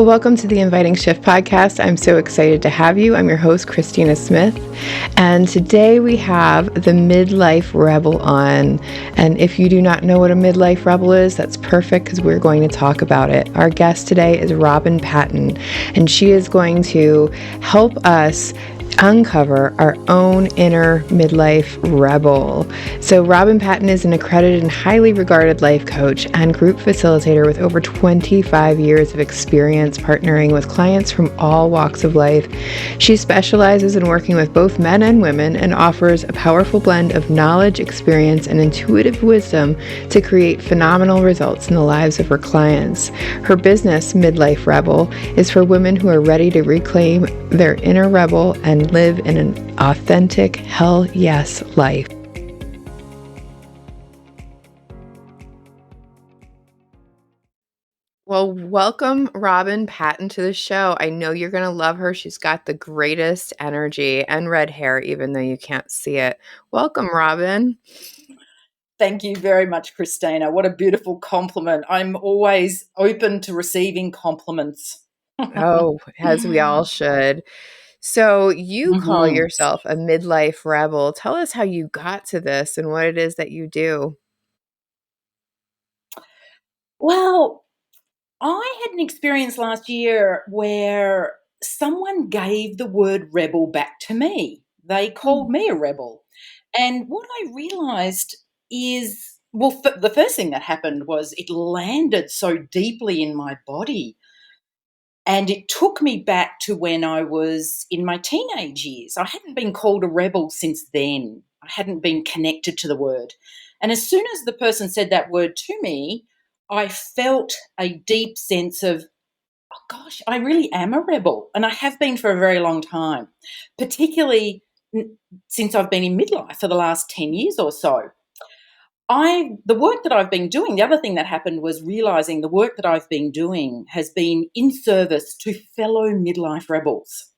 Well, welcome to the Inviting Shift podcast. I'm so excited to have you. I'm your host, Christina Smith. And today we have the Midlife Rebel on. And if you do not know what a midlife rebel is, that's perfect because we're going to talk about it. Our guest today is Robyn Patton, and she is going to help us uncover our own inner midlife rebel. So Robyn Patton is an accredited and highly regarded life coach and group facilitator with over 25 years of experience partnering with clients from all walks of life. She specializes in working with both men and women and offers a powerful blend of knowledge, experience, and intuitive wisdom to create phenomenal results in the lives of her clients. Her business, Midlife Rebel, is for women who are ready to reclaim their inner rebel and live in an authentic hell yes life. Well, welcome Robyn Patton to the show. I know you're going to love her. She's got the greatest energy and red hair, even though you can't see it. Welcome, Robyn. Thank you very much, Christina. What a beautiful compliment. I'm always open to receiving compliments. Oh, as we all should. So you call Mhm. yourself a midlife rebel. Tell us how you got to this and what it is that you do. Well, I had an experience last year where someone gave the word rebel back to me. They called me a rebel. And what I realized is, well, the first thing that happened was it landed so deeply in my body. And it took me back to when I was in my teenage years. I hadn't been called a rebel since then. I hadn't been connected to the word. And as soon as the person said that word to me, I felt a deep sense of, oh gosh, I really am a rebel. And I have been for a very long time, particularly since I've been in midlife for the last 10 years or so. The work that I've been doing, the other thing that happened was realizing the work that I've been doing has been in service to fellow midlife rebels.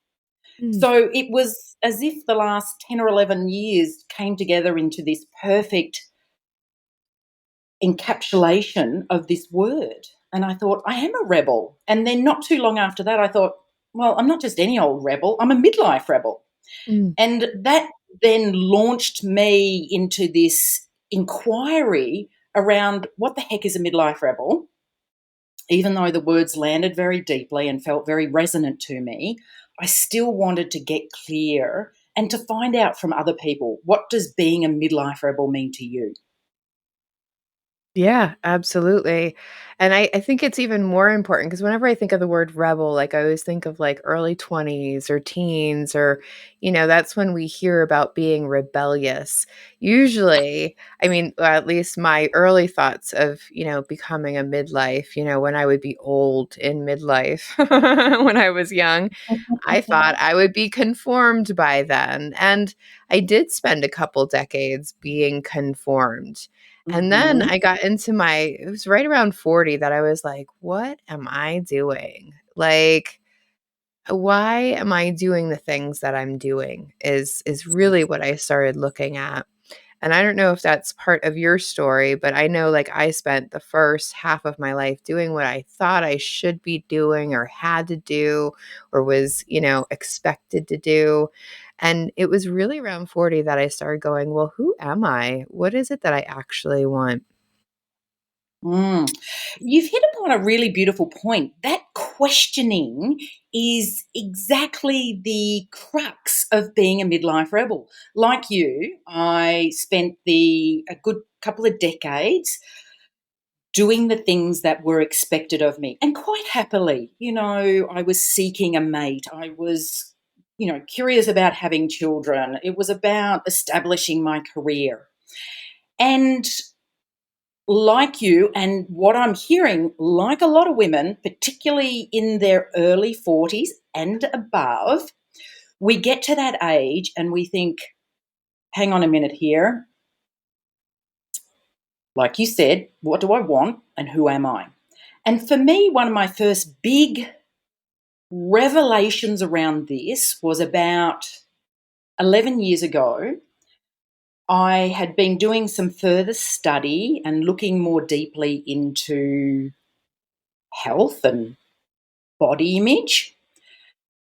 Mm. So it was as if the last 10 or 11 years came together into this perfect encapsulation of this word. And I thought, I am a rebel. And then not too long after that, I thought, well, I'm not just any old rebel, I'm a midlife rebel. Mm. And that then launched me into this inquiry around what the heck is a midlife rebel. Even though the words landed very deeply and felt very resonant to me, I still wanted to get clear and to find out from other people, what does being a midlife rebel mean to you? Yeah, absolutely. And I think it's even more important because whenever I think of the word rebel, like I always think of like early 20s or teens, or, that's when we hear about being rebellious. Usually, I mean, at least my early thoughts of, becoming a midlife, when I would be old in midlife when I was young, I thought I would be conformed by then. And I did spend a couple decades being conformed. And then Mhm. I got into it was right around 40 that I was like, what am I doing? Like, why am I doing the things that I'm doing is really what I started looking at. And I don't know if that's part of your story, but I know like I spent the first half of my life doing what I thought I should be doing or had to do or was, expected to do. And it was really around 40 that I started going, well, who am I? What is it that I actually want? Mm. You've hit upon a really beautiful point. That questioning is exactly the crux of being a midlife rebel. Like you, I spent a good couple of decades doing the things that were expected of me, and quite happily. I was seeking a mate. I was, curious about having children. It was about establishing my career. And like you, and what I'm hearing, like a lot of women, particularly in their early 40s and above, we get to that age and we think, hang on a minute here. Like you said, what do I want and who am I? And for me, one of my first big revelations around this was about 11 years ago. I had been doing some further study and looking more deeply into health and body image,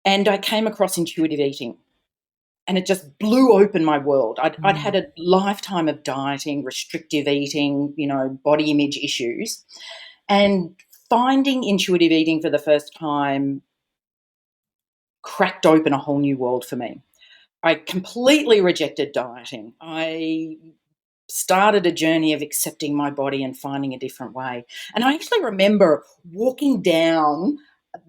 and I came across intuitive eating. And it just blew open my world. I'd Mm. had a lifetime of dieting, restrictive eating, body image issues, and finding intuitive eating for the first time cracked open a whole new world for me. I completely rejected dieting. I started a journey of accepting my body and finding a different way. And I actually remember walking down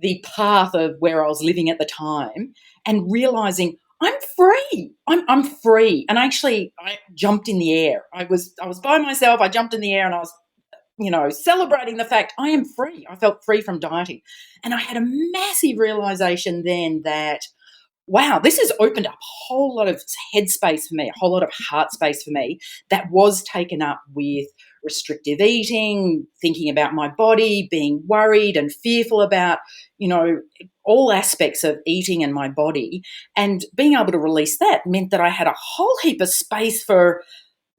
the path of where I was living at the time and realizing I'm free. I'm free. And actually I jumped in the air. I was by myself. I jumped in the air and I was, celebrating the fact I am free. I felt free from dieting. And I had a massive realization then that wow, this has opened up a whole lot of headspace for me, a whole lot of heart space for me that was taken up with restrictive eating, thinking about my body, being worried and fearful about, you know, all aspects of eating and my body. And being able to release that meant that I had a whole heap of space for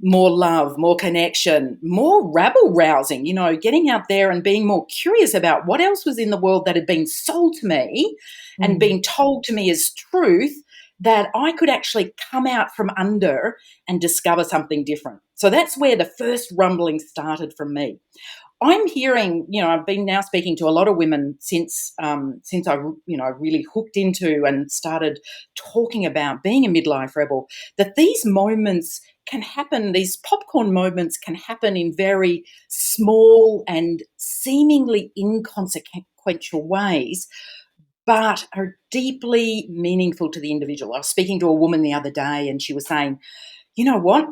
more love, more connection, more rabble rousing, getting out there and being more curious about what else was in the world that had been sold to me and Mm. being told to me as truth that I could actually come out from under and discover something different. So that's where the first rumbling started from me. I'm hearing, I've been now speaking to a lot of women since I, really hooked into and started talking about being a midlife rebel, that these moments can happen, these popcorn moments can happen in very small and seemingly inconsequential ways, but are deeply meaningful to the individual. I was speaking to a woman the other day and she was saying, you know what?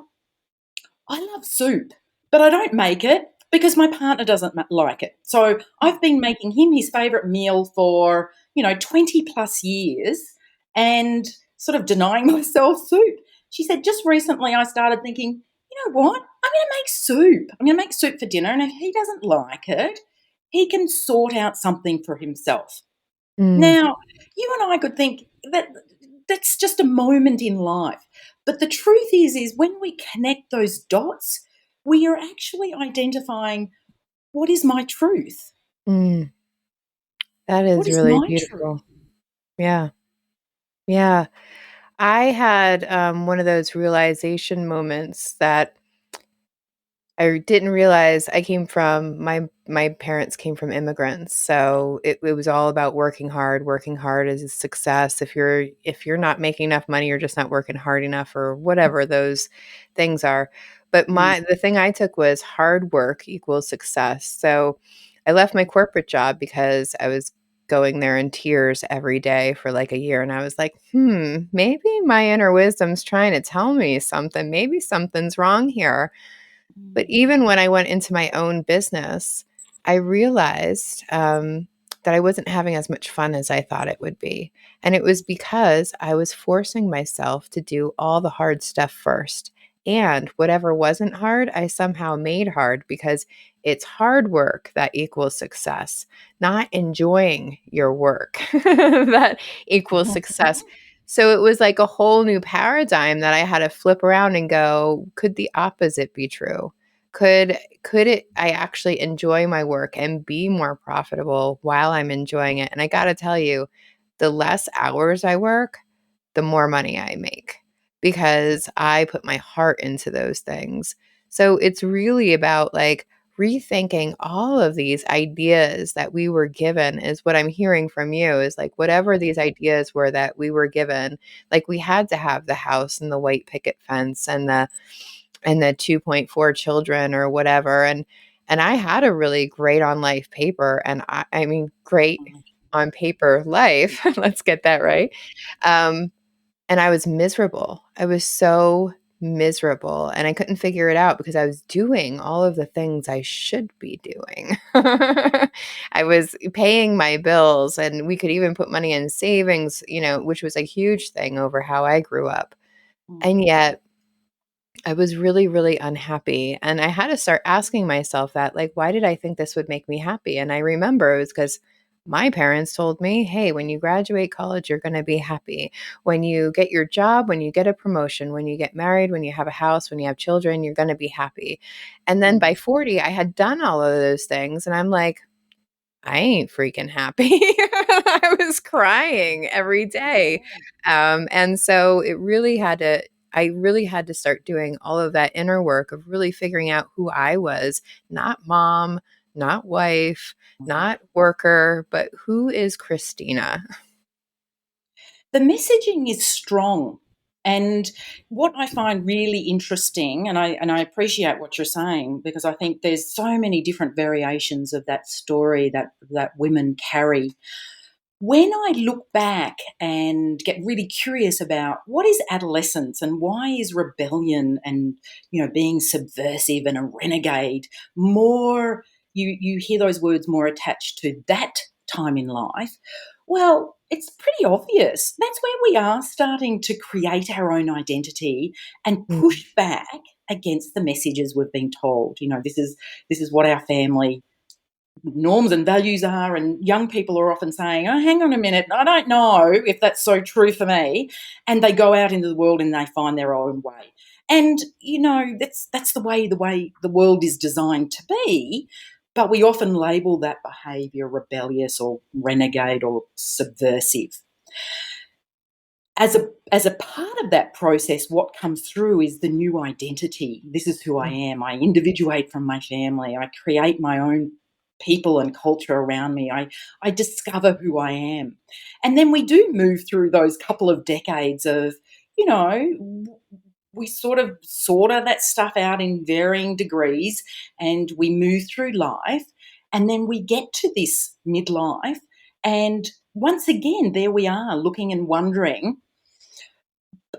I love soup, but I don't make it because my partner doesn't like it. So I've been making him his favourite meal for, 20 plus years and sort of denying myself soup. She said, just recently I started thinking, you know what? I'm going to make soup. I'm going to make soup for dinner. And if he doesn't like it, he can sort out something for himself. Mm. Now, you and I could think that that's just a moment in life. But the truth is when we connect those dots, we are actually identifying what is my truth? Mm. That What is is really my truth? beautiful. Yeah. Yeah. I had one of those realization moments that I didn't realize I came from my parents came from immigrants. So it was all about working hard. Working hard is a success. If you're not making enough money, you're just not working hard enough or whatever those things are. But Mm, the thing I took was hard work equals success. So I left my corporate job because I was going there in tears every day for like a year. And I was like, maybe my inner wisdom's trying to tell me something. Maybe something's wrong here. But mm, even when I went into my own business, I realized that I wasn't having as much fun as I thought it would be. And it was because I was forcing myself to do all the hard stuff first. And whatever wasn't hard, I somehow made hard because it's hard work that equals success, not enjoying your work that equals success. So it was like a whole new paradigm that I had to flip around and go, could the opposite be true? Could it I actually enjoy my work and be more profitable while I'm enjoying it? And I got to tell you, the less hours I work, the more money I make because I put my heart into those things. So it's really about like rethinking all of these ideas that we were given is what I'm hearing from you is like whatever these ideas were that we were given, like we had to have the house and the white picket fence and the 2.4 children or whatever. And I had a really great on life paper and I mean great on paper life. Let's get that right. Um, and I was miserable. I was so miserable and I couldn't figure it out because I was doing all of the things I should be doing. I was paying my bills and we could even put money in savings, which was a huge thing over how I grew up. And mm, yet I was really, really unhappy. And I had to start asking myself that, like, why did I think this would make me happy? And I remember it was because my parents told me, hey, when you graduate college, you're going to be happy. When you get your job, when you get a promotion, when you get married, when you have a house, when you have children, you're going to be happy. And then by mm, 40, I had done all of those things. And I'm like, I ain't freaking happy. I was crying every day. And so I really had to start doing all of that inner work of really figuring out who I was, not mom, not wife, not worker, but who is Christina? The messaging is strong. And what I find really interesting, and I appreciate what you're saying, because I think there's so many different variations of that story that women carry. When I look back and get really curious about what is adolescence and why is rebellion and being subversive and a renegade more, you hear those words more attached to that time in life. Well, it's pretty obvious. That's where we are starting to create our own identity and Mhm. push back against the messages we've been told. This is what our family norms and values are, and young people are often saying, oh, hang on a minute, I don't know if that's so true for me. And they go out into the world and they find their own way. And that's the way the world is designed to be. But we often label that behavior rebellious or renegade or subversive. As a part of that process, what comes through is the new identity. This is who I am. I individuate from my family. I create my own people and culture around me. I discover who I am. And then we do move through those couple of decades of, you know, we sort of that stuff out in varying degrees, and we move through life. And then we get to this midlife. And once again, there we are looking and wondering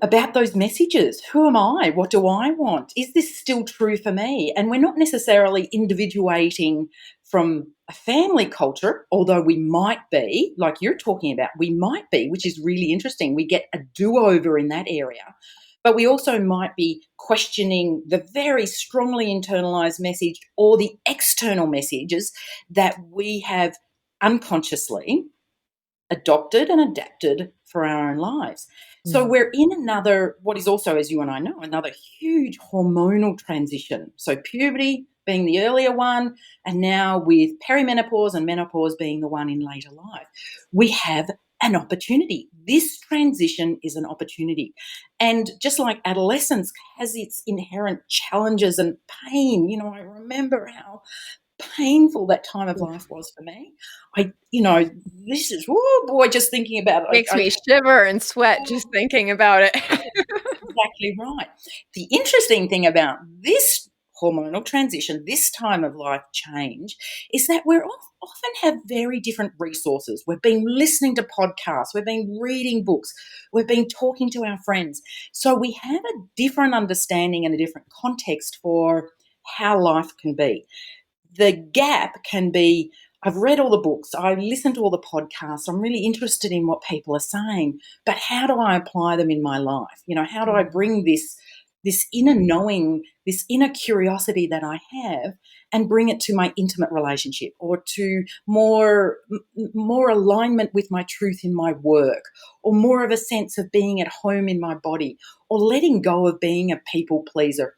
about those messages. Who am I? What do I want? Is this still true for me? And we're not necessarily individuating from a family culture, although we might be, like you're talking about, we might be, which is really interesting. We get a do over in that area. But we also might be questioning the very strongly internalized message or the external messages that we have unconsciously adopted and adapted for our own lives. So Mhm. we're in another, what is also, as you and I know, another huge hormonal transition. So puberty being the earlier one, and now with perimenopause and menopause being the one in later life, we have an opportunity. This transition is an opportunity. And just like adolescence has its inherent challenges and pain, I remember how painful that time of life was for me. This is, oh boy, just thinking about it. Makes me shiver and sweat just thinking about it. Exactly right. The interesting thing about this hormonal transition, this time of life change, is that often have very different resources. We've been listening to podcasts, we've been reading books, we've been talking to our friends. So we have a different understanding and a different context for how life can be. The gap can be, I've read all the books, I listen to all the podcasts, I'm really interested in what people are saying, but how do I apply them in my life? How do I bring this inner knowing, this inner curiosity that I have, and bring it to my intimate relationship, or to more alignment with my truth in my work, or more of a sense of being at home in my body, or letting go of being a people pleaser,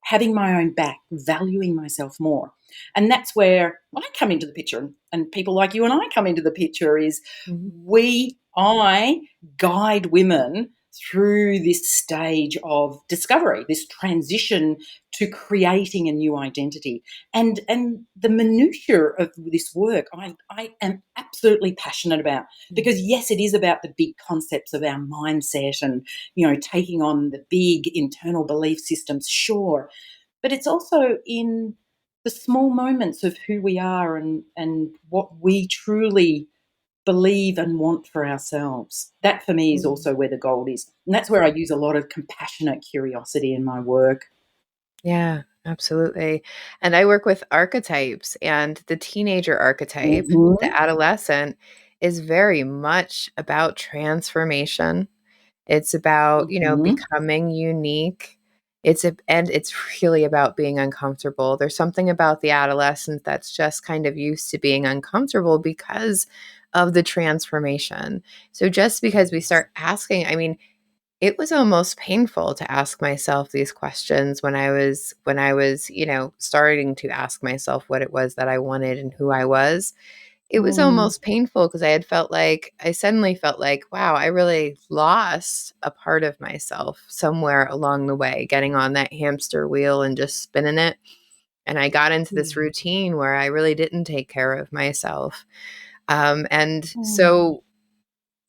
having my own back, valuing myself more. And that's where I come into the picture, and people like you and I come into the picture, is Mhm. I guide women through this stage of discovery, this transition to creating a new identity. And the minutiae of this work I am absolutely passionate about, because yes, it is about the big concepts of our mindset and taking on the big internal belief systems, sure, but it's also in the small moments of who we are, and what we truly believe and want for ourselves. That for me is Mhm. also where the gold is. And that's where I use a lot of compassionate curiosity in my work. Yeah, absolutely. And I work with archetypes, and the teenager archetype, the Mhm, adolescent, is very much about transformation. It's about, mhm. becoming unique. And it's really about being uncomfortable. There's something about the adolescent that's just kind of used to being uncomfortable because of the transformation. So just because we Yes. start asking, I mean, it was almost painful to ask myself these questions when I was, starting to ask myself what it was that I wanted and who I was. it was Mm, almost painful because I suddenly felt like, wow, I really lost a part of myself somewhere along the way, getting on that hamster wheel and just spinning it. And I got into this mm, routine where I really didn't take care of myself. And mm, so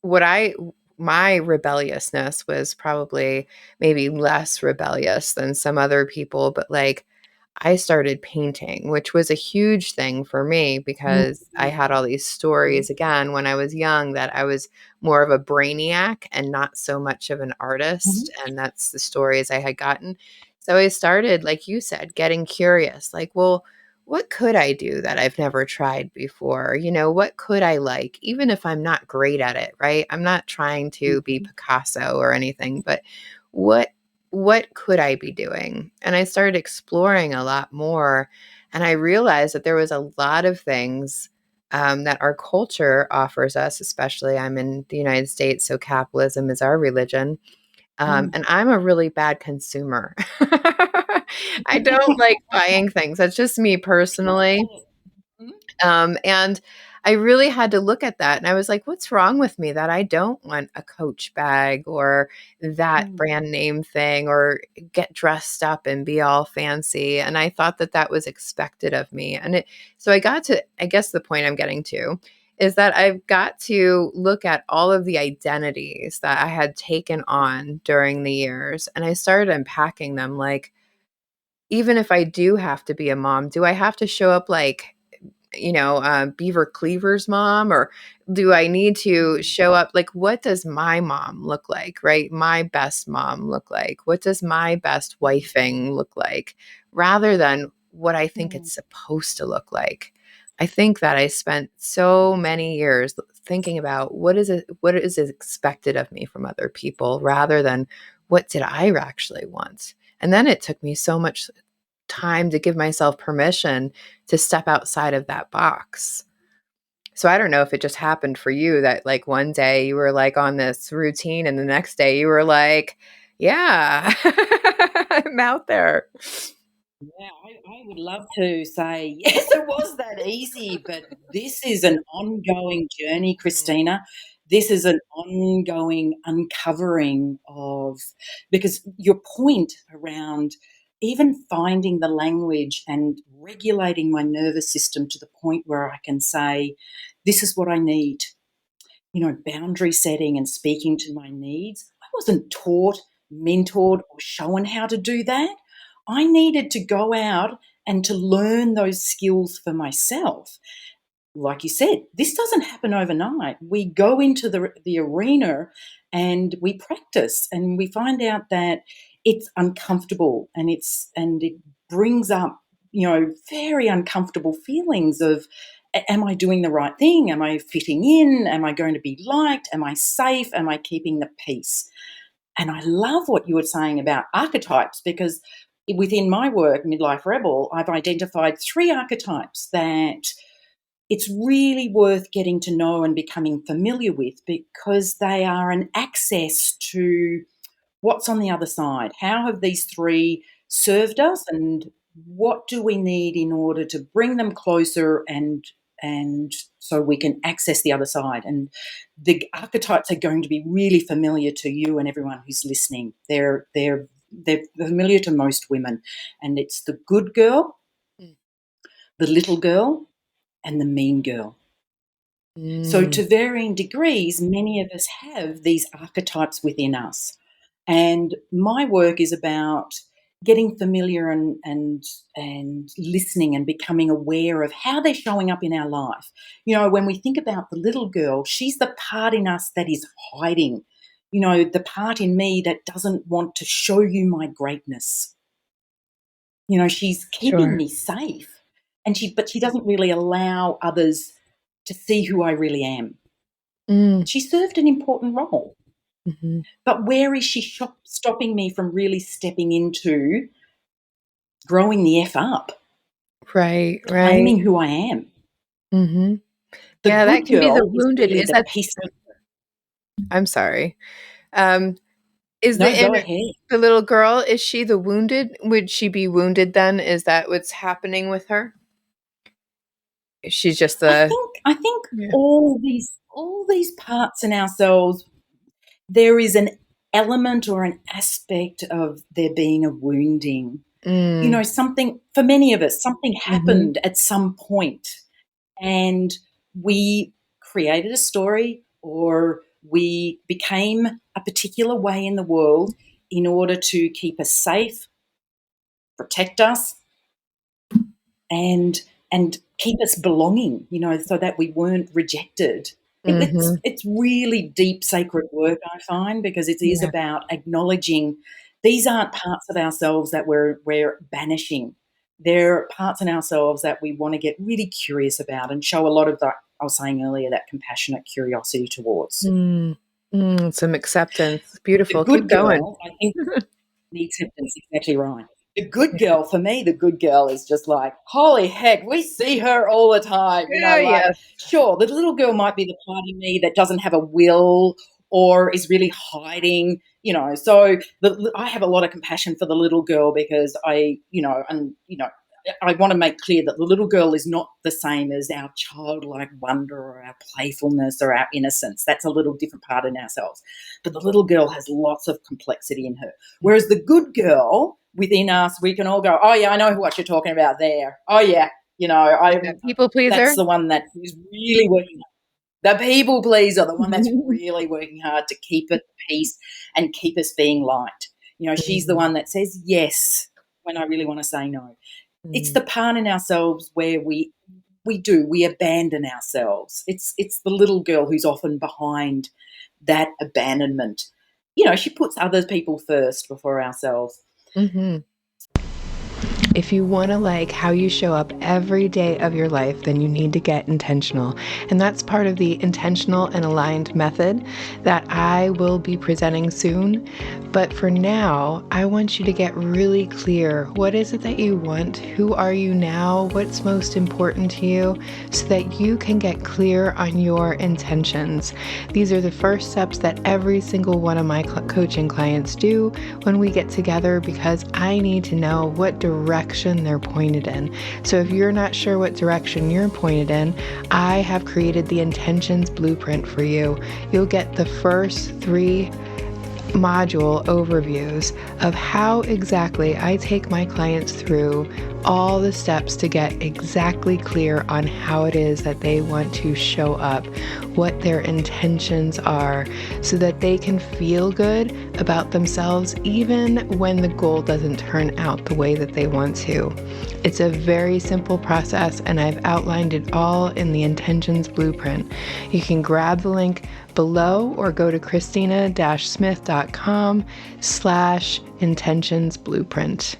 what I my rebelliousness was probably maybe less rebellious than some other people, but like I started painting, which was a huge thing for me mm, because I had all these stories again when I was young that I was more of a brainiac and not so much of an mhm, artist. And that's the stories I had gotten. So I started, like you said, getting curious like, well, what could I do that I've never tried before? What could I like, even if I'm not great at it, right? I'm not trying to be mhm, Picasso or anything, but what what could I be doing? And I started exploring a lot more. And I realized that there was a lot of things that our culture offers us, especially I'm in the United States, so capitalism is our religion. mm. And I'm a really bad consumer. I don't like buying things. That's just me personally. Mhm, And I really had to look at that. And I was like, what's wrong with me that I don't want a Coach bag or that mm, brand name thing or get dressed up and be all fancy? And I thought that that was expected of me. So I got to, I guess the point I'm getting to is that I've got to look at all of the identities that I had taken on during the years. And I started unpacking them like, even if I do have to be a mom, do I have to show up like Beaver Cleaver's mom? Or do I need to mm, show up? Like, what does my mom look like, right? My best mom look like? What does my best wifing look like? Rather than what I think mm, it's supposed to look like. I think that I spent so many years thinking about what is expected of me from other people rather than what did I actually want. And then it took me so much time to give myself permission to step outside of that box. So I don't know if it just happened for you that like one day you were like on this routine and the next day you were like, yeah, I'm out there. Yeah, I would love to say, yes, it was that easy, but this is an ongoing journey, Mm, Christina. This is an ongoing uncovering of, because your point around even finding the language and regulating my nervous system to the point where I can say, this is what I need, boundary setting and speaking to my needs. I wasn't taught, mentored, or shown how to do that. I needed to go out and to learn those skills for myself. Like you said, this doesn't happen overnight. We go into the arena and we practice and we find out that it's uncomfortable and it brings up, very uncomfortable feelings of, am I doing the right thing? Am I fitting in? Am I going to be liked? Am I safe? Am I keeping the peace? And I love what you were saying about archetypes because within my work, Midlife Rebel, I've identified 3 archetypes that it's really worth getting to know and becoming familiar with because they are an access to what's on the other side. How have these 3 served us, and what do we need in order to bring them closer and so we can access the other side? And the archetypes are going to be really familiar to you and everyone who's listening. They're familiar to most women, and it's the good girl, mm, the little girl, and the mean girl. So, mm. to varying degrees, many of us have these archetypes within us. And my work is about getting familiar and listening and becoming aware of how they're showing up in our life. When we think about the little girl, she's the part in us that is hiding. The part in me that doesn't want to show you my greatness. She's keeping Sure. me safe, but she doesn't really allow others to see who I really am. Mm, She served an important role, mhm. but where is she stopping me from really stepping into growing the F up, Right, right. claiming who I am? Mhm. The Yeah, that good can be the girl is wounded. really Is the that peacemaker. I'm sorry. Um, is No, the go inner ahead. the little girl, is she the wounded? Would she be wounded then? Is that what's happening with her? She's just I think yeah. all these parts in ourselves, there is an element or an aspect of there being a wounding. Mm. Something for many of us, something Mhm. happened at some point, and we created a story, or we became a particular way in the world in order to keep us safe, protect us, and keep us belonging, so that we weren't rejected. It's Mhm. it's really deep sacred work, I find, because it is Yeah. about acknowledging these aren't parts of ourselves that we're banishing. They're parts in ourselves that we want to get really curious about and show a lot of that, I was saying earlier, that compassionate curiosity towards. Mm. Some acceptance. The Beautiful. Keep good going. girl, I think. The acceptance, exactly right. The good girl, for me, the good girl is just like, holy heck, we see her all the time. Yeah, Like, yes. sure, the little girl might be the part of me that doesn't have a will or is really hiding. So I have a lot of compassion for the little girl, because I want to make clear that the little girl is not the same as our childlike wonder or our playfulness or our innocence. That's a little different part in ourselves. But the little girl has lots of complexity in her. Whereas the good girl within us, we can all go, oh yeah, I know what you're talking about there. Oh yeah, Yeah, people pleaser. that's the one that is really working. The people pleaser, the one that's really working hard to keep it peace and keep us being light. She's the Mhm. one that says yes when I really want to say no. It's Mm. the part in ourselves where we abandon ourselves. It's the little girl who's often behind that abandonment. She puts other people first before ourselves. Mhm. If you want to like how you show up every day of your life, then you need to get intentional. And that's part of the intentional and aligned method that I will be presenting soon. But for now, I want you to get really clear. What is it that you want? Who are you now? What's most important to you? So that you can get clear on your intentions. These are the first steps that every single one of my coaching clients do when we get together, because I need to know what direction they're pointed in. So if you're not sure what direction you're pointed in, I have created the intentions blueprint for you. You'll get the first 3 module overviews of how exactly I take my clients through all the steps to get exactly clear on how it is that they want to show up, what their intentions are, so that they can feel good about themselves even when the goal doesn't turn out the way that they want to. It's a very simple process, and I've outlined it all in the intentions blueprint. You can grab the link below or go to christina-smith.com/intentions blueprint.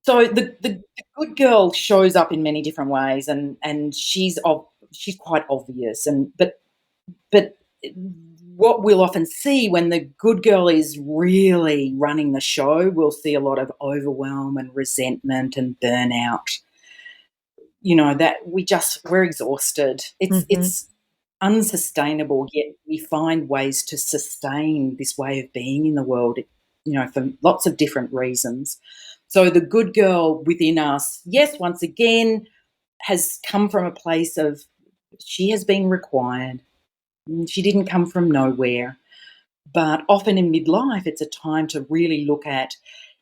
So the good girl shows up in many different ways, and she's quite obvious, but what we'll often see when the good girl is really running the show, we'll see a lot of overwhelm and resentment and burnout. That we're exhausted. Mm-hmm. It's unsustainable, yet we find ways to sustain this way of being in the world, for lots of different reasons. So the good girl within us, yes, once again, has come from a place of, she has been required. She didn't come from nowhere. But often in midlife, it's a time to really look at,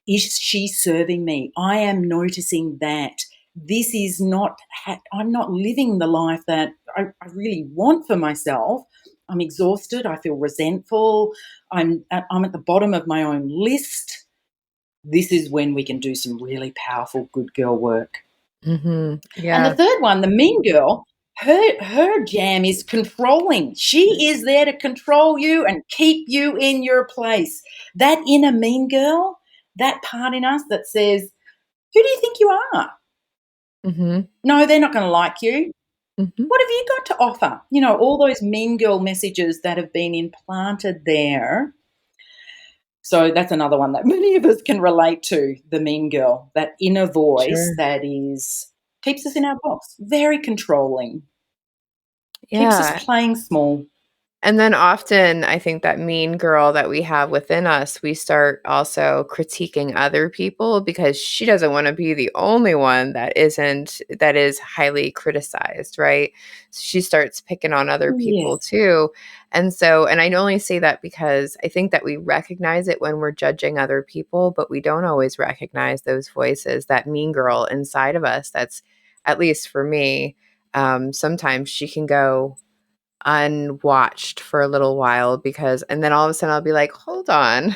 is she serving me? I am noticing that this is not, I'm not living the life that I really want for myself. I'm exhausted. I feel resentful. I'm at the bottom of my own list. This is when we can do some really powerful good girl work. Mm-hmm. And the Yeah. third one, the mean girl, her jam is controlling. She is there to control you and keep you in your place. That inner mean girl, that part in us that says, who do you think you are? Mm-hmm. No, they're not going to like you. Mm-hmm. What have you got to offer? All those mean girl messages that have been implanted there. So that's another one that many of us can relate to, the mean girl, that inner voice Sure. that keeps us in our box, very controlling. Keeps us Yeah. playing small. And then often, I think that mean girl that we have within us, we start also critiquing other people because she doesn't want to be the only one that is highly criticized, right? So she starts picking on other people Yes. too. And I only say that because I think that we recognize it when we're judging other people, but we don't always recognize those voices, that mean girl inside of us. That's, at least for me, sometimes she can go unwatched for a little while, because and then all of a sudden I'll be like, "Hold on.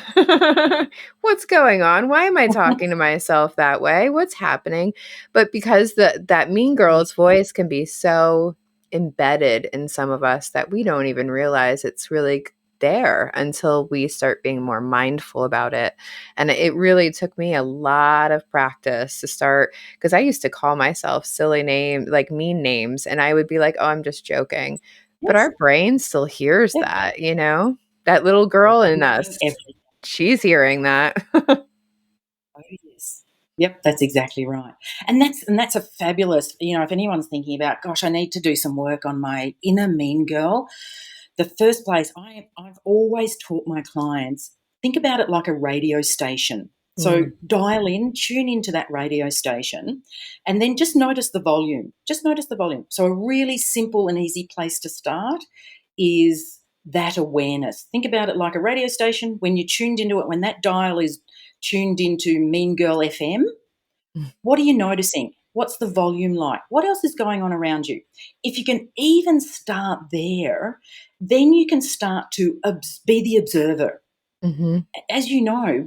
What's going on? Why am I talking to myself that way? What's happening?" But because that mean girl's Yeah. voice can be so embedded in some of us that we don't even realize it's really there until we start being more mindful about it. And it really took me a lot of practice to start, because I used to call myself silly names, like mean names, and I would be like, "Oh, I'm just joking." But Yes. our brain still hears Yep. that, you know? That little girl in Everything, us, everything. she's hearing that. Oh, yes. Yep, that's exactly right. And that's a fabulous, if anyone's thinking about, gosh, I need to do some work on my inner mean girl, the first place I've always taught my clients, think about it like a radio station. So Mm, dial in, tune into that radio station, and then just notice the volume. Just notice the volume. So a really simple and easy place to start is that awareness. Think about it like a radio station. When you're tuned into it, when that dial is tuned into Mean Girl FM, mm, what are you noticing? What's the volume like? What else is going on around you? If you can even start there, then you can start to be the observer. mhm, As you know,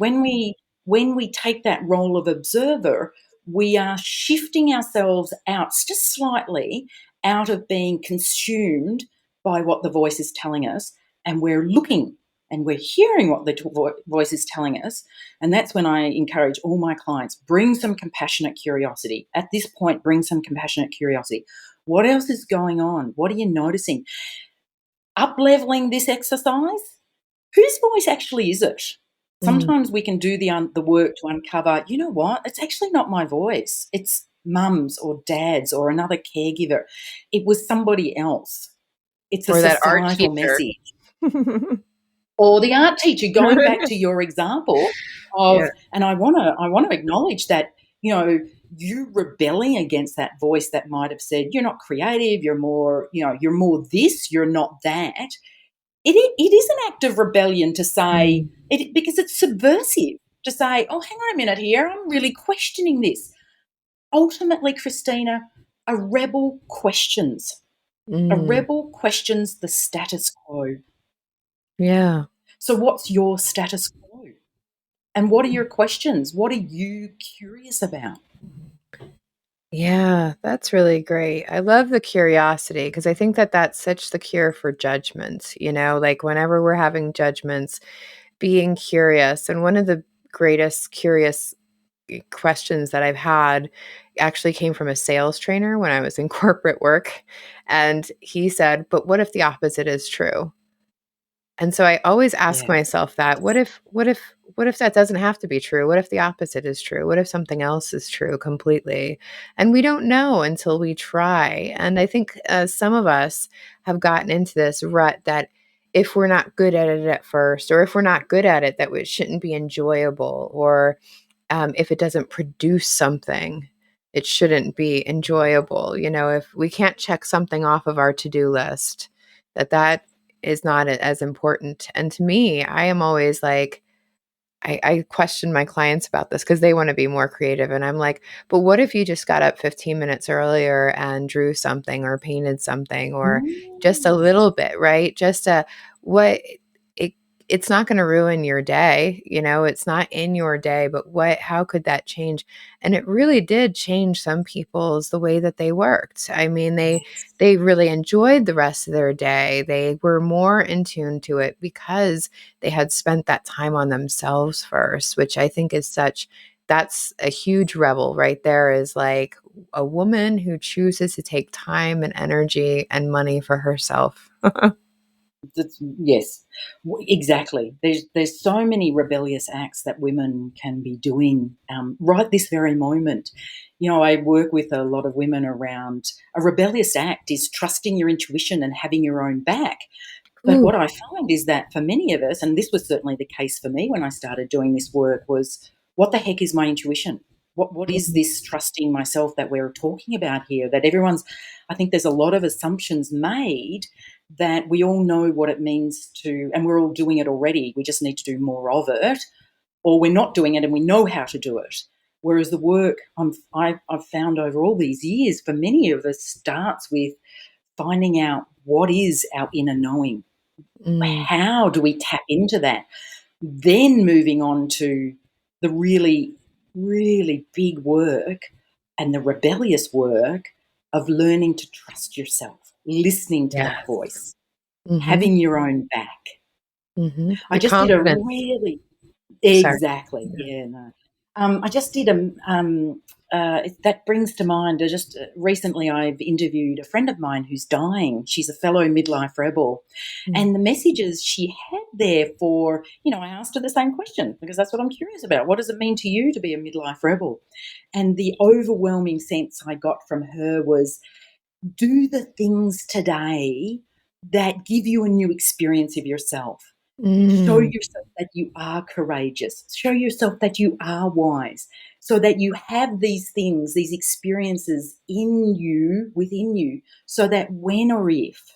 when we take that role of observer, we are shifting ourselves out just slightly out of being consumed by what the voice is telling us, and we're looking and we're hearing what the voice is telling us. And that's when I encourage all my clients, bring some compassionate curiosity. At this point, bring some compassionate curiosity. What else is going on? What are you noticing? Up leveling this exercise, whose voice actually is it? mm. Sometimes we can do the work to uncover, you know what? It's actually not my voice. It's mum's or dad's or another caregiver. It was somebody else. It's a Or that art societal teacher. message. Or the art teacher, going back to your example of, Yeah. and I wanna acknowledge that, you rebelling against that voice that might have said, "You're not creative, you're more this, you're not that." It is an act of rebellion to say Mm, it, because it's subversive to say, "Oh, hang on a minute here, I'm really questioning this." Ultimately, Christina, a rebel questions. A mm. rebel questions the status quo. Yeah. So what's your status quo? And what are your questions? What are you curious about? Yeah, that's really great. I love the curiosity because I think that that's such the cure for judgments, like whenever we're having judgments, being curious. And one of the greatest curious questions that I've had actually came from a sales trainer when I was in corporate work. And he said, "But what if the opposite is true?" And so I always ask Yes. myself that, what if that doesn't have to be true? What if the opposite is true? What if something else is true completely? And we don't know until we try. And I think some of us have gotten into this rut that if we're not good at it at first, or if we're not good at it, that it shouldn't be enjoyable, or if it doesn't produce something, it shouldn't be enjoyable. If we can't check something off of our to-do list, that is not as important. And to me, I am always like, I question my clients about this because they want to be more creative. And I'm like, but what if you just got up 15 minutes earlier and drew something or painted something, or just a Mm, little bit, right? Just a what it it's not going to ruin your day, it's not in your day, but how could that change? And it really did change some people's the way that they worked. I mean, yes. they really enjoyed the rest of their day. They were more in tune to it because they had spent that time on themselves first, which I think is that's a huge rebel right there, is like a woman who chooses to take time and energy and money for herself. Yes, exactly. There's so many rebellious acts that women can be doing right this very moment. I work with a lot of women around, a rebellious act is trusting your intuition and having your own back. But Ooh. what I find is that for many of us, and this was certainly the case for me when I started doing this work, was what the heck is my intuition? What is Mhm. this trusting myself that we're talking about here? That everyone's, I think there's a lot of assumptions made that we all know what it means to, and we're all doing it already. We just need to do more of it, or we're not doing it and we know how to do it. Whereas the work I've found over all these years for many of us starts with finding out what is our inner knowing. Mm. How do we tap into that? Then moving on to the really, really big work and the rebellious work of learning to trust yourself, listening to that Yes. voice, Mhm. having your own back. Mhm. I The just did a confidence. really Sorry. exactly, Yeah. yeah, no. I just did that brings to mind, just recently I've interviewed a friend of mine who's dying. She's a fellow midlife rebel. Mm. And the messages she had there for, I asked her the same question because that's what I'm curious about. What does it mean to you to be a midlife rebel? And the overwhelming sense I got from her was do the things today that give you a new experience of yourself. Show Mm. yourself that you are courageous. Show yourself that you are wise so that you have these things, these experiences in you, within you, so that when or if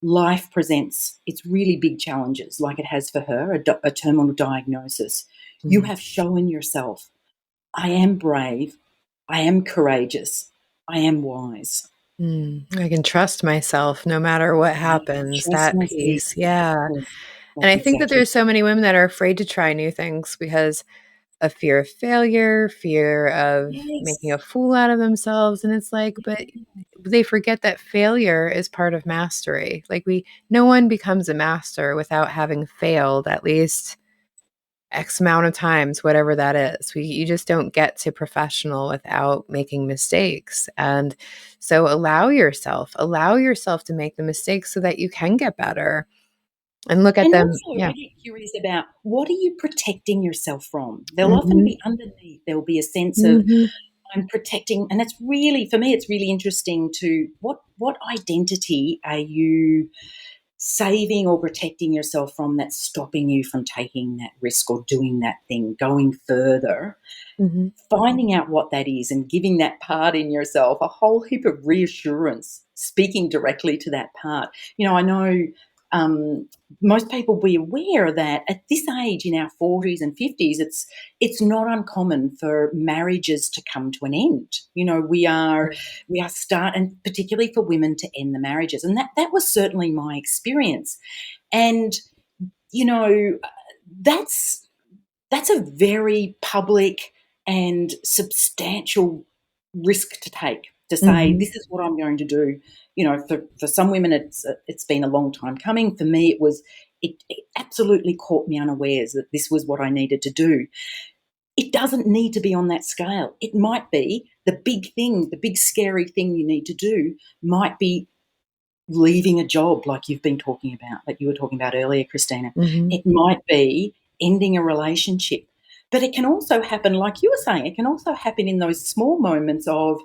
life presents its really big challenges, like it has for her, a terminal diagnosis, you Mm. have shown yourself, I am brave, I am courageous, I am wise. I can trust myself no matter what I can happens, trust that myself. piece, yeah. Exactly. And That's I think that exactly there's so many women that are afraid to try new things because of fear of failure, fear of making yes. a fool out of themselves, and it's like, but they forget that failure is part of mastery. Like no one becomes a master without having failed at least X amount of times, whatever that is. You just don't get to professional without making mistakes. And so allow yourself to make the mistakes so that you can get better and look at And them. also Yeah. really curious about what are you protecting yourself from? There'll often Hmm. be underneath, there'll be a sense of Hmm. I'm protecting, and that's really for me, it's really interesting to what identity are you saving or protecting yourself from that's stopping you from taking that risk or doing that thing, going further, Hmm. finding out what that is and giving that part in yourself a whole heap of reassurance, speaking directly to that part. I know um, most people be aware that at this age in our 40s and 50s, it's not uncommon for marriages to come to an end. We are start, and particularly for women to end the marriages, and that was certainly my experience. And you know, that's that's a very public and substantial risk to take to say Hmm. this is what I'm going to do. For some women it's been a long time coming. For me it absolutely caught me unawares that this was what I needed to do. It doesn't need to be on that scale. It might be the big scary thing you need to do might be leaving a job like you were talking about earlier, Christina. Hmm. It might be ending a relationship. But it can also happen, like you were saying, it can also happen in those small moments of,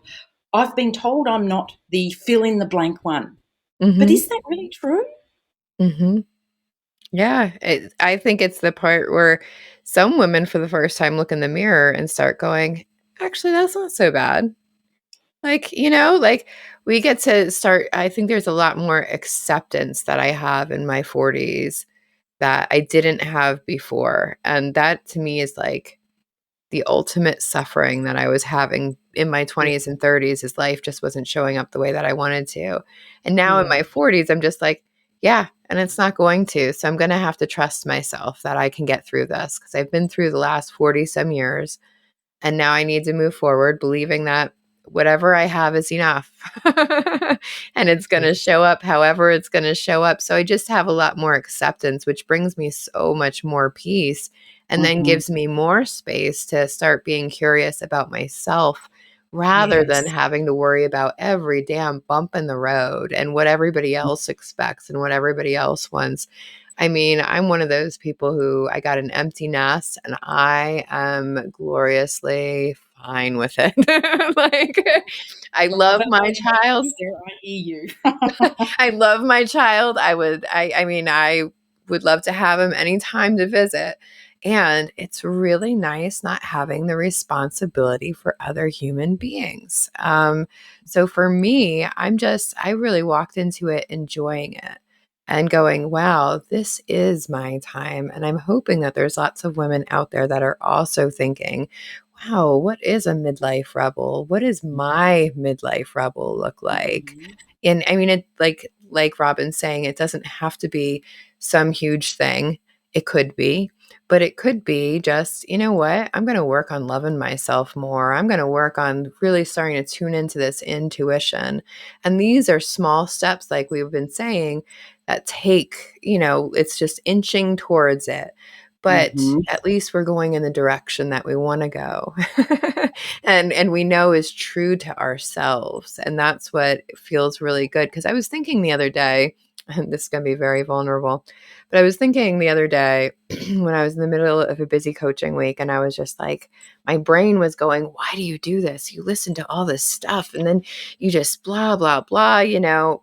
I've been told I'm not the fill in the blank one. But Hmm. is that really true? Hmm. Yeah, I think it's the part where some women for the first time look in the mirror and start going, actually, that's not so bad. Like we get to start. I think there's a lot more acceptance that I have in my 40s that I didn't have before. And that to me is like the ultimate suffering that I was having in my Yeah. 20s and 30s is life just wasn't showing up the way that I wanted to. And now in Yeah. my 40s, I'm just like, yeah, and it's not going to. So I'm going to have to trust myself that I can get through this because I've been through the last 40 some years. And now I need to move forward believing that whatever I have is enough. And it's going Yeah. to show up however it's going to show up. So I just have a lot more acceptance, which brings me so much more peace and then Mhm. gives me more space to start being curious about myself rather than Yes. having to worry about every damn bump in the road and what everybody else expects and what everybody else wants. I mean, I'm one of those people who I got an empty nest and I am gloriously fine with it. Like, I Love love it, my leave it, child. sister, I hear you. I love my child. I mean, I would love to have him anytime to visit. And it's really nice not having the responsibility for other human beings. So for me, I really walked into it enjoying it and going, wow, this is my time. And I'm hoping that there's lots of women out there that are also thinking, wow, what is a midlife rebel? What does my midlife rebel look like? Mhm. And I mean, it like Robyn's saying, it doesn't have to be some huge thing. It could be, but it could be just, you know what? I'm going to work on loving myself more. I'm going to work on really starting to tune into this intuition. And these are small steps, like we've been saying, that take, it's just inching towards it. But Mhm. at least we're going in the direction that we want to go. And we know is true to ourselves. And that's what feels really good. Because I was thinking the other day, and this is going to be very vulnerable, but I was thinking the other day when I was in the middle of a busy coaching week, and I was just like, my brain was going, why do you do this? You listen to all this stuff and then you just blah, blah, blah,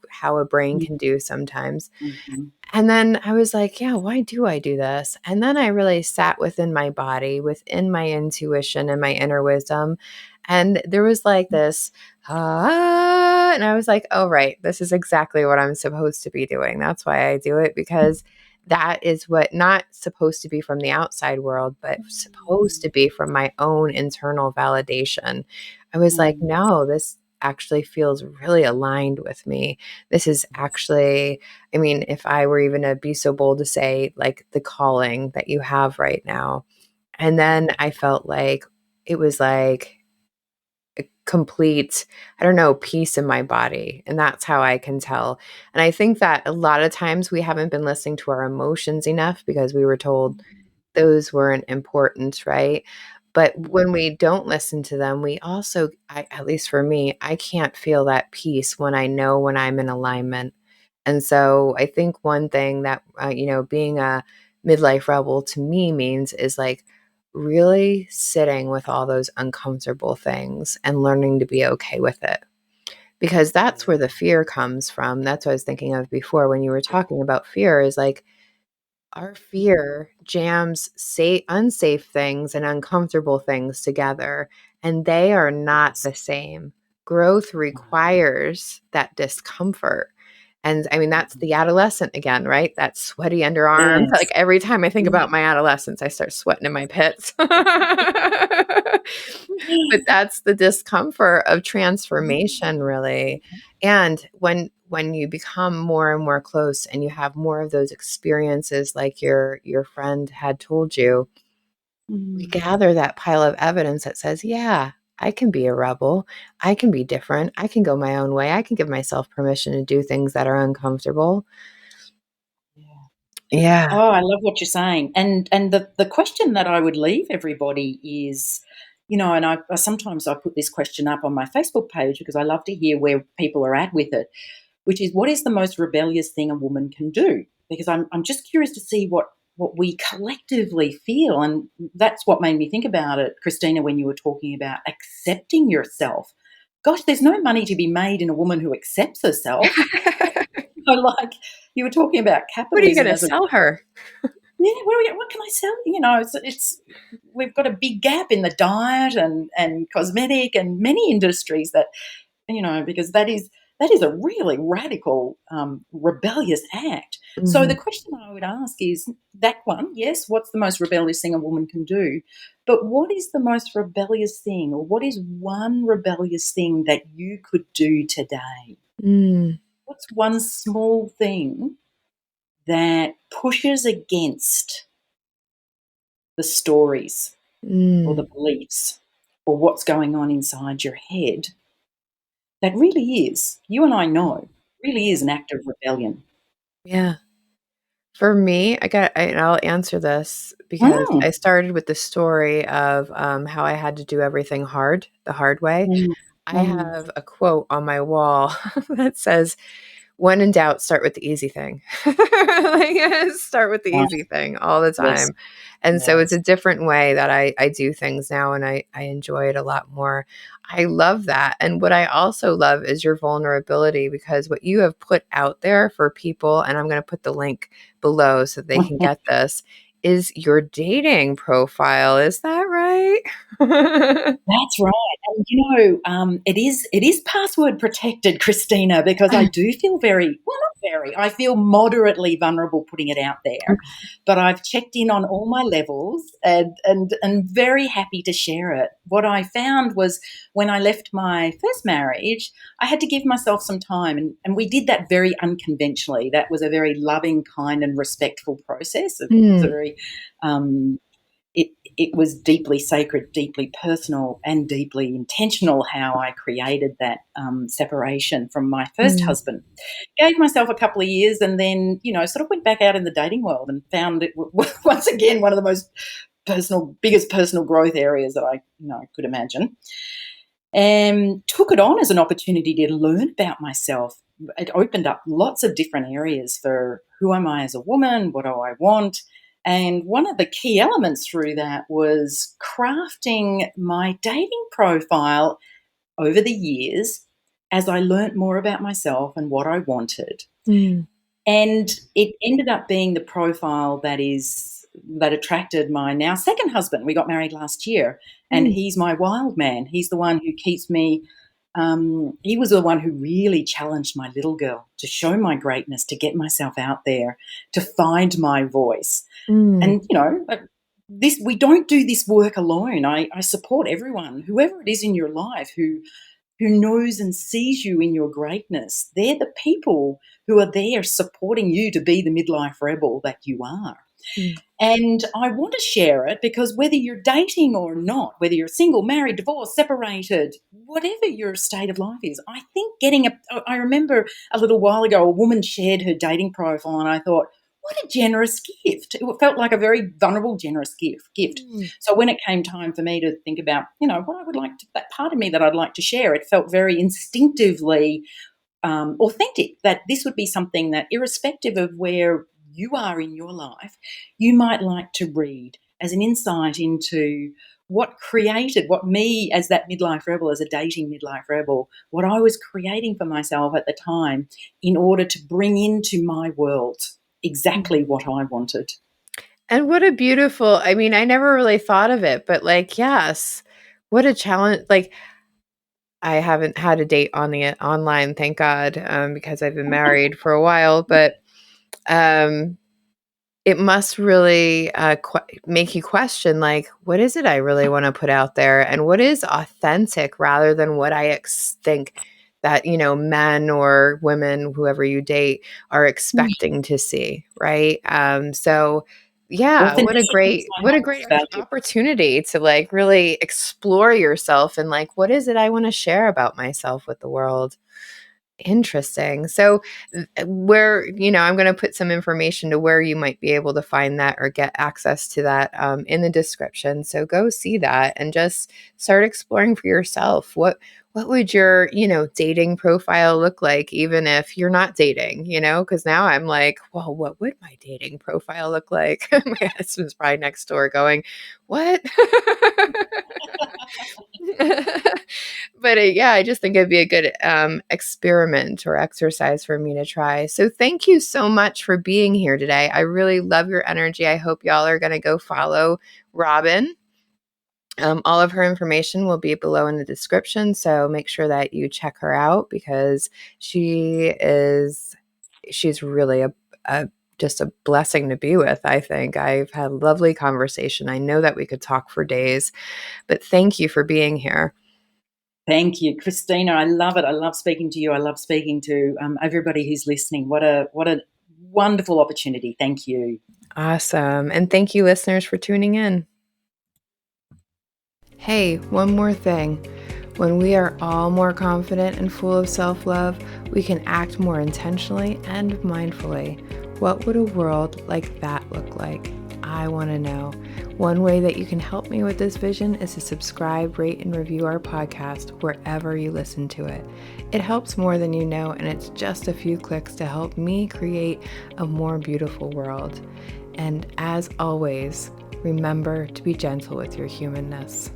how a brain can do sometimes. Mhm. And then I was like, yeah, why do I do this? And then I really sat within my body, within my intuition and my inner wisdom. And there was like this, and I was like, oh, right, this is exactly what I'm supposed to be doing. That's why I do it, because that is what not supposed to be from the outside world, but supposed to be from my own internal validation. I was like, Mm. no, this actually feels really aligned with me. This is actually, I mean, if I were even to be so bold to say, like, the calling that you have right now. And then I felt like it was like a complete, I don't know, peace in my body. And that's how I can tell. And I think that a lot of times we haven't been listening to our emotions enough because we were told those weren't important, right? But when we don't listen to them, we also, at least for me, I can't feel that peace when I know when I'm in alignment. And so I think one thing that, being a midlife rebel to me means is like really sitting with all those uncomfortable things and learning to be okay with it. Because that's where the fear comes from. That's what I was thinking of before when you were talking about fear, is like, our fear jams unsafe things and uncomfortable things together, and they are not Yes. the same. Growth requires that discomfort. And I mean, that's the adolescent again, right? That sweaty underarms. Like Yes. every time I think Yeah. about my adolescence, I start sweating in my pits. But that's the discomfort of transformation, really. And when you become more and more close and you have more of those experiences like your friend had told you, we Mm. gather that pile of evidence that says, yeah, I can be a rebel. I can be different. I can go my own way. I can give myself permission to do things that are uncomfortable. Yeah. Yeah. Oh, I love what you're saying. And the question that I would leave everybody is, and I sometimes I put this question up on my Facebook page because I love to hear where people are at with it, which is, what is the most rebellious thing a woman can do? Because I'm just curious to see what we collectively feel. And that's what made me think about it, Christina, when you were talking about accepting yourself. Gosh, there's no money to be made in a woman who accepts herself. Like, you were talking about What are you going capitalism to as a, sell her? yeah, what can I sell? It's we've got a big gap in the diet and cosmetic and many industries that, because that is a really radical, rebellious act. So the Mhm. question I would ask is that one, yes, what's the most rebellious thing a woman can do? But what is the most rebellious thing, or what is one rebellious thing that you could do today? Mm, What's one small thing that pushes against the stories or the mm, beliefs or what's going on inside your head that really is, you and I know, really is an act of rebellion? yeah. For me, and I'll answer this because Mm. I started with the story of, how I had to do everything the hard way. Mm. I Mm. have a quote on my wall that says, when in doubt, start with the easy thing. Like, start with the Right. easy thing all the Yes. time. And so it's Yes. a different way that I do things now, and I enjoy it a lot more. I love that. And what I also love is your vulnerability, because what you have put out there for people, and I'm going to put the link below so they can get this, is your dating profile. Is that right? That's right. And, it is password protected, Christina, because I do feel I feel moderately vulnerable putting it out there. But I've checked in on all my levels and very happy to share it. What I found was when I left my first marriage, I had to give myself some time, and we did that very unconventionally. That was a very loving, kind, and respectful process. It was a Mm, very it was deeply sacred, deeply personal, and deeply intentional how I created that separation from my first mm, husband. Gave myself a couple of years, and then sort of went back out in the dating world and found it once again one of the most biggest personal growth areas that I could imagine, and took it on as an opportunity to learn about myself. It opened up lots of different areas for who am I as a woman, what do I want. And one of the key elements through that was crafting my dating profile over the years as I learnt more about myself and what I wanted. mm, And it ended up being the profile that attracted my now second husband. We got married last year, and mm, he's my wild man. He's the one who keeps me. He was the one who really challenged my little girl to show my greatness, to get myself out there, to find my voice. mm, And this we don't do this work alone. I support everyone, whoever it is in your life, who knows and sees you in your greatness. They're the people who are there supporting you to be the midlife rebel that you are. mm, And I want to share it because whether you're dating or not, whether you're single, married, divorced, separated, whatever your state of life is, I think I remember a little while ago, a woman shared her dating profile, and I thought, what a generous gift. It felt like a very vulnerable, generous gift. mm, So when it came time for me to think about, what I would like to, that part of me that I'd like to share, it felt very instinctively authentic, that this would be something that, irrespective of where you are in your life, you might like to read as an insight into what me, as that midlife rebel, as a dating midlife rebel, what I was creating for myself at the time in order to bring into my world mm. exactly what I wanted. And what a beautiful, I mean, I never really thought of it, but like, yes, what a challenge. Like, I haven't had a date on the online, thank God, because I've been married for a while, but um, it must really make you question, like, what is it I really want to put out there, and what is authentic rather than what I think that, men or women, whoever you date, are expecting to see, right? So yeah, Authenticity is my what a great highest value. opportunity to like really explore yourself, and like, what is it I want to share about myself with the world. Interesting. So, where, I'm going to put some information to where you might be able to find that or get access to that in the description. So go see that and just start exploring for yourself. What would your, dating profile look like, even if you're not dating, because now I'm like, well, what would my dating profile look like? My husband's probably next door going, what? But yeah, I just think it'd be a good experiment or exercise for me to try. So thank you so much for being here today. I really love your energy. I hope y'all are going to go follow Robyn. All of her information will be below in the description. So make sure that you check her out, because she's really a just a blessing to be with. I think I've had a lovely conversation. I know that we could talk for days, but thank you for being here. Thank you, Christina. I love it. I love speaking to you. I love speaking to everybody who's listening. What a wonderful opportunity. Thank you. Awesome. And thank you, listeners, for tuning in. Hey, one more thing. When we are all more confident and full of self love, we can act more intentionally and mindfully. What would a world like that look like? I want to know. One way that you can help me with this vision is to subscribe, rate, and review our podcast wherever you listen to it. It helps more than you know, and it's just a few clicks to help me create a more beautiful world. And as always, remember to be gentle with your humanness.